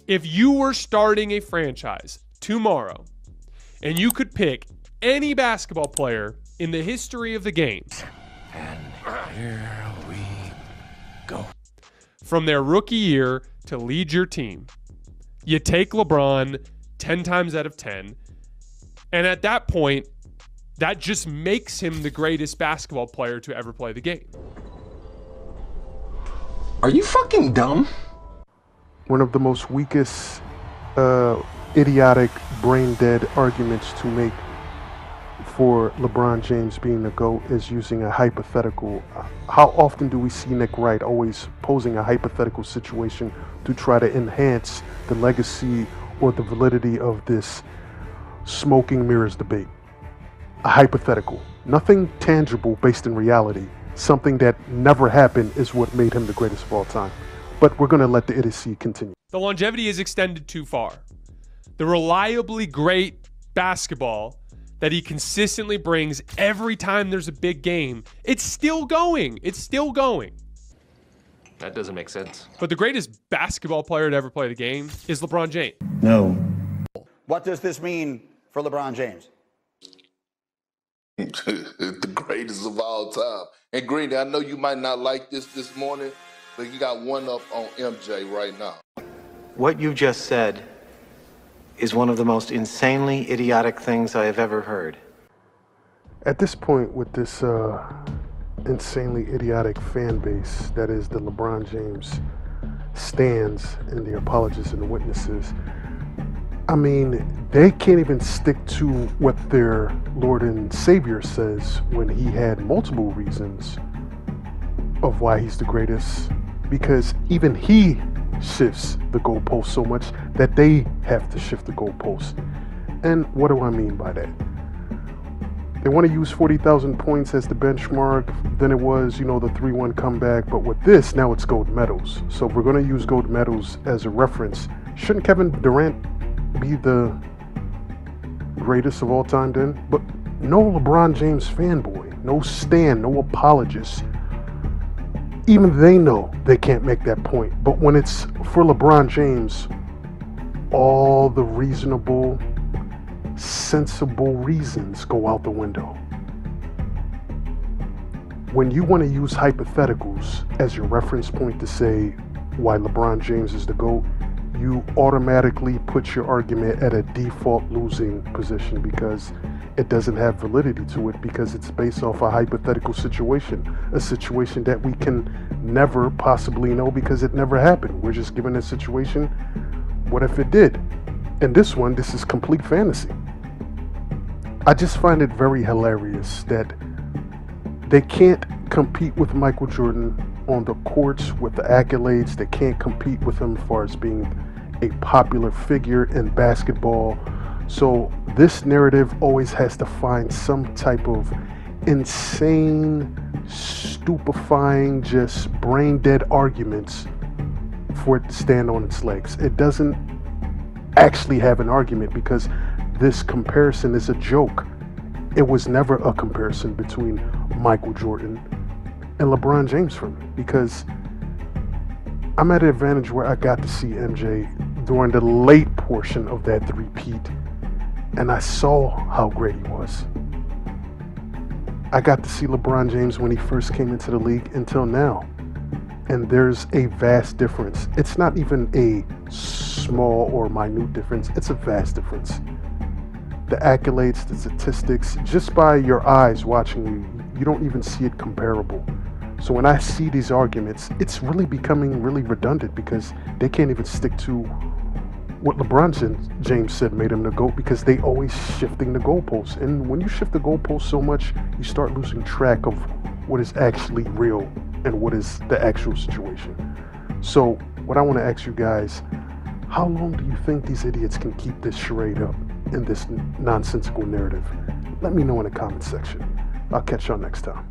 If you were starting a franchise tomorrow and you could pick any basketball player in the history of the game, and here we go. From their rookie year to lead your team, you take LeBron 10 times out of 10, and at that point, that just makes him the greatest basketball player to ever play the game. Are you fucking dumb? One of the most weakest, idiotic, brain-dead arguments to make for LeBron James being the GOAT is using a hypothetical. How often do we see Nick Wright always posing a hypothetical situation to try to enhance the legacy or the validity of this smoking mirrors debate? A hypothetical. Nothing tangible based in reality. Something that never happened is what made him the greatest of all time. But we're going to let the idiocy continue. The longevity is extended too far. The reliably great basketball that he consistently brings every time there's a big game, it's still going. It's still going. That doesn't make sense. But the greatest basketball player to ever play the game is LeBron James. No. What does this mean for LeBron James? The greatest of all time. And Green, I know you might not like this morning, but you got one up on MJ right now. What you just said is one of the most insanely idiotic things I have ever heard. At this point, with this insanely idiotic fan base that is the LeBron James Stans and the apologists and the witnesses, I mean, they can't even stick to what their Lord and Savior says when he had multiple reasons of why he's the greatest, because even he shifts the goalpost so much that they have to shift the goalpost. And what do I mean by that? They want to use 40,000 points as the benchmark. Then it was, the 3-1 comeback. But with this, now it's gold medals. So if we're going to use gold medals as a reference, shouldn't Kevin Durant be the greatest of all time then? But no LeBron James fanboy, no stan, no apologist. Even they know they can't make that point. But when it's for LeBron James, all the reasonable, sensible reasons go out the window. When you want to use hypotheticals as your reference point to say why LeBron James is the GOAT, you automatically put your argument at a default losing position because it doesn't have validity to it, because it's based off a hypothetical situation, a situation that we can never possibly know because it never happened. We're just given a situation. What if it did? And this is complete fantasy. I just find it very hilarious that they can't compete with Michael Jordan on the courts with the accolades. They can't compete with him as far as being a popular figure in basketball. So this narrative always has to find some type of insane, stupefying, just brain dead arguments for it to stand on its legs. It doesn't actually have an argument because this comparison is a joke. It was never a comparison between Michael Jordan and LeBron James for me, because I'm at an advantage where I got to see MJ during the late portion of that three-peat, and I saw how great he was. I got to see LeBron James when he first came into the league until now, and there's a vast difference. It's not even a small or minute difference, it's a vast difference. The accolades, the statistics, just by your eyes watching you don't even see it comparable. So when I see these arguments, it's really becoming really redundant because they can't even stick to what LeBron James said made him the GOAT, because they always shifting the goalposts. And when you shift the goalposts so much, you start losing track of what is actually real and what is the actual situation. So what I want to ask you guys, how long do you think these idiots can keep this charade up in this nonsensical narrative? Let me know in the comment section. I'll catch y'all next time.